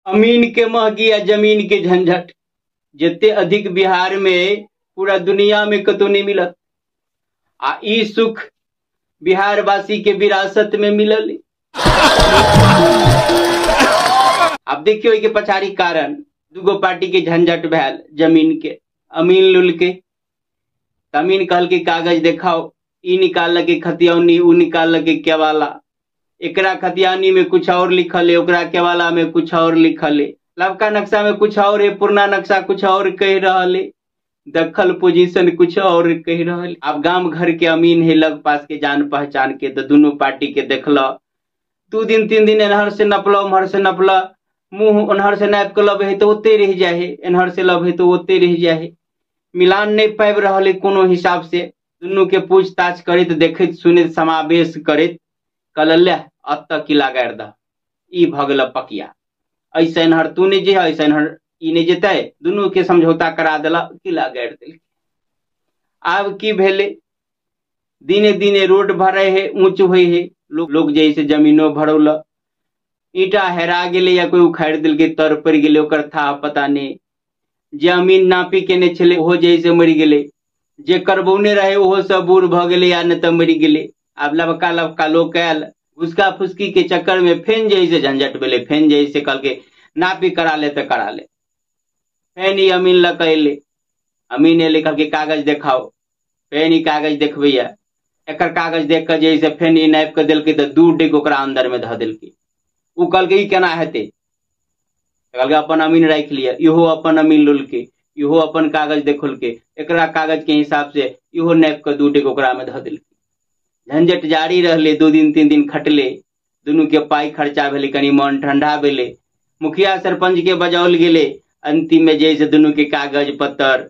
अमीन के महगी या जमीन के झंझट जितने अधिक बिहार में पूरा दुनिया में कतौ नहीं मिलत। आ ई सुख बिहार वासी के विरासत में मिलल। अब देखियो के पछाड़ी कारण दूगो पार्टी के झंझट भैल जमीन के। अमीन लुल के अमीन कहल के कागज दिखाओ, ई निकाल के खतियानी, ऊ निकाल के केवाला। एकरा खतियानी में कुछ और लिखल है, ओकरा केवाला में कुछ और लिखल है। लबका नक्शा में कुछ और है, पुराना नक्शा कुछ और कह रहा है, दखल पोजीशन कुछ और कह रहा है। अब गांव घर के अमीन है, लग पास के जान पहचान के, तो दोनों पार्टी के देखल 2 दिन 3 दिन एनहर से नपला उम्हर से नपला, मुंह उन्हर से नाप के लब है तो ओते रह जाए, एनहर से लब है तो ओते रह जाए। मिलान नहीं पाबि रहल है कोनो हिसाब से। दुनू के पूछताछ करैत देखैत सुनैत समावेश करैत कहल अत किला गाड़ि द, ई भ गेल पकिया। ऐसे एनहर तू नहीं जे, ऐसे एनहर ई नहीं जेते, दुनू के समझौता करा देला, किला गाड़ि देल। आब की भेले, दिने दिने रोड भरे है, ऊंच हुए है, लोग जैसे जमीनो भरौल, ईटा हेरा गेले या कोई उखाड़ दिल के, तर पड़ गेले, ओकर था पता नहीं। जे अमीन नापी केने छले ओहो जैसे मरि गेले, जे करबौने रहे ओहो सब बूढ़ भ गेले या न त मरि गेले। आब लबका लबका लोग आयल, उसका फुसकी के चक्कर में फेन जैसे झंझट भेले, फेन जैसे कल के नापी करा ले तो करा ले। फेन ही अमीन लग अले, अमीन एले कल के कागज दिखाओ, फेन ही कागज देखबैया, एकर कागज देख के जैसे फेन ही नाप के दिलके तो 2 डिग ओकरा अंदर में ध दिलके। उ कल के ई केना हेते, कल के अपन अमीन राख लिया, इहो अपन अमीन लुल के, इहो अपन कागज देखल के, एकरा कागज के हिसाब से इहो नाप के 2 डिग ओकरा में ध दिलके। झंझट जारी रहले, 2 दिन 3 दिन खटले, दुनू के पाई खर्चा भेले, कनी मन ठंडा भेले, मुखिया सरपंच के बजाओल गेले। अंतिम में जैसे दुनू के कागज पत्तर,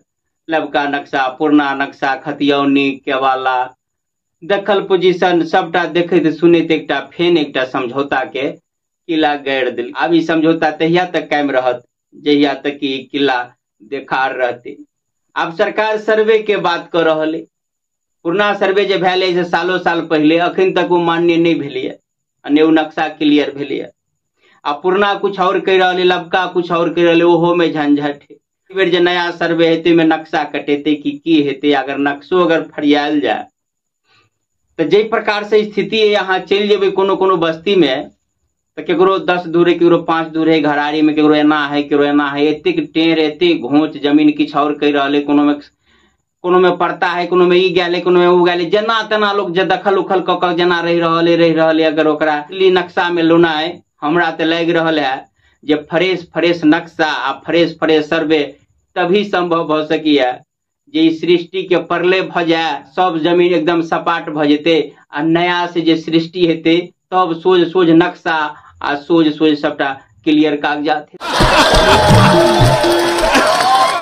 लबका नक्शा, पुरना नक्शा, खतियौनी, केवाला, दखल पोजीशन सबटा देखैत सुनैत एकटा फेन एकटा समझौता के किला गाड़ि दिल। अब ई समझौता तहिया तक कायम रहत जहिया तक ई किला देखार रहते। अब सरकार सर्वे के बात कर रहल है, पुरना सर्वे जे भेले से सालों साल पहले, अखन तक वो मान्य नहीं भेले, ने उ नक्शा क्लियर भेले। आ पुरना कुछ और कह रहा है, लबका कुछ और कह रहा है, ओहो में झंझट है। बेर जे नया सर्वे हेते में नक्शा कटेते की हेते, अगर नक्शो अगर फरियाल जाए तो जे प्रकार से स्थिति है, यहाँ चल जेबे कोनो कोनो बस्ती में तो केकरो 10 दूर है, केकरो 5 दूर है, घरारी में केकरो एना है, केकरो एना है, एतेक टेढ़ एतेक घोंच जमीन किछ और कह रहा है, कोनो में पड़ता है, कोनो में ई गैले, कोनो में उ गैले, जना तना लोग जे दखल उखल क जना रह रहल है। अगर ओकरा नक्शा में लोना है, हमरा तो लग रहल है जे फ्रेश नक्शा आ फ्रेश सर्वे तभी संभव भ सकिए जे सृष्टि के प्रलय भ जाए, सब जमीन एकदम सपाट भ जेते, आ नया से जे सृष्टि हेते तब सोझ नक्शा आ सोझ सबटा क्लियर कागजात है।